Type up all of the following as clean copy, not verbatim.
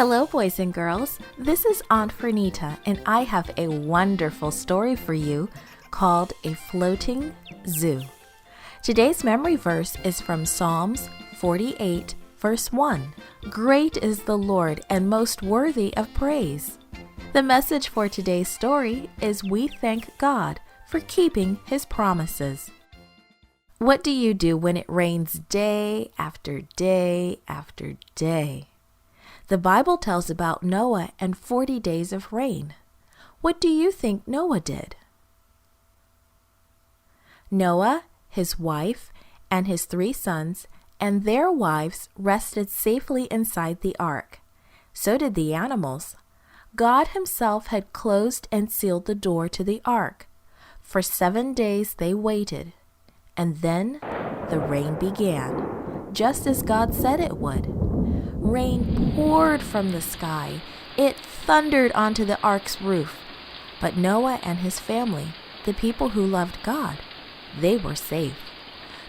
Hello, boys and girls. This is Aunt Fernita, and I have a wonderful story for you called A Floating Zoo. Today's memory verse is from Psalms 48, verse 1. Great is the Lord and most worthy of praise. The message for today's story is we thank God for keeping His promises. What do you do when it rains day after day after day? The Bible tells about Noah and 40 days of rain. What do you think Noah did? Noah, his wife, and his 3 sons and their wives rested safely inside the ark. So did the animals. God Himself had closed and sealed the door to the ark. For 7 days they waited, and then the rain began, just as God said it would. Rain poured from the sky. It thundered onto the ark's roof. But Noah and his family, the people who loved God, they were safe.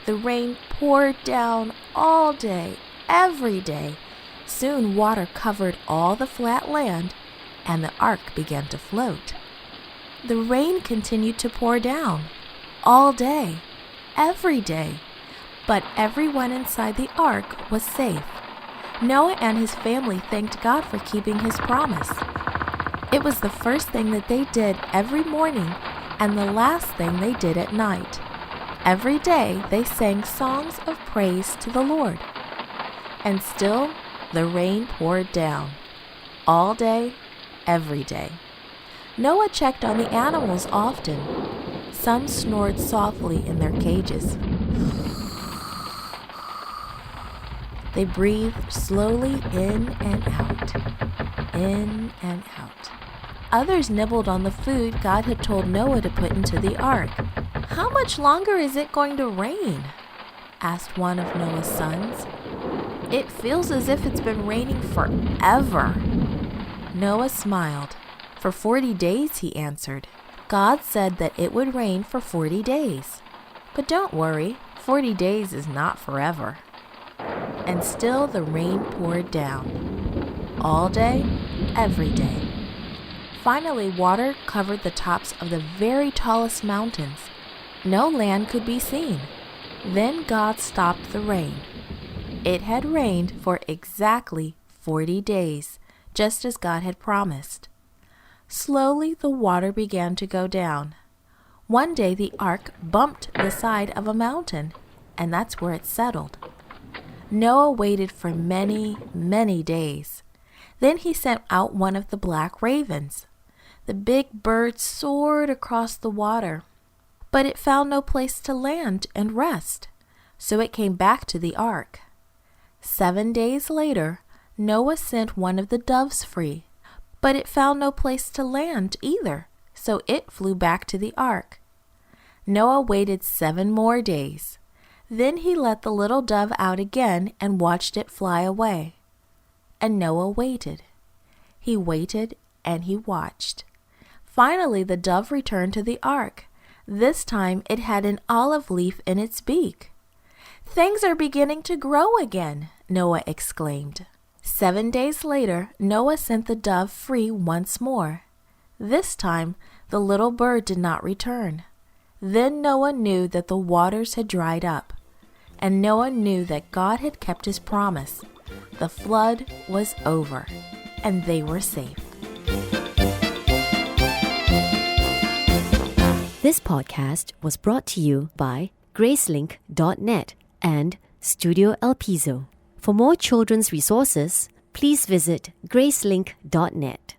The rain poured down all day, every day. Soon water covered all the flat land, and the ark began to float. The rain continued to pour down all day, every day, but everyone inside the ark was safe. Noah and his family thanked God for keeping His promise. It was the first thing that they did every morning and the last thing they did at night. Every day they sang songs of praise to the Lord. And still the rain poured down all day, every day. Noah checked on the animals often. Some snored softly in their cages. They breathed slowly in and out, in and out. Others nibbled on the food God had told Noah to put into the ark. "How much longer is it going to rain?" asked one of Noah's sons. "It feels as if it's been raining forever." Noah smiled. "For 40 days, he answered. God said that it would rain for 40 days. But don't worry, 40 days is not forever. And still the rain poured down. All day, every day. Finally, water covered the tops of the very tallest mountains. No land could be seen. Then God stopped the rain. It had rained for exactly 40 days, just as God had promised. Slowly, the water began to go down. One day, the ark bumped the side of a mountain, and that's where it settled. Noah waited for many, many days. Then he sent out one of the black ravens. The big bird soared across the water, but it found no place to land and rest, so it came back to the ark. 7 days later, Noah sent one of the doves free, but it found no place to land either, so it flew back to the ark. Noah waited 7 more days. Then he let the little dove out again and watched it fly away. And Noah waited. He waited and he watched. Finally, the dove returned to the ark. This time it had an olive leaf in its beak. "Things are beginning to grow again," Noah exclaimed. 7 days later, Noah sent the dove free once more. This time, the little bird did not return. Then Noah knew that the waters had dried up. And Noah knew that God had kept His promise. The flood was over, and they were safe. This podcast was brought to you by Gracelink.net and Studio El Piso. For more children's resources, please visit Gracelink.net.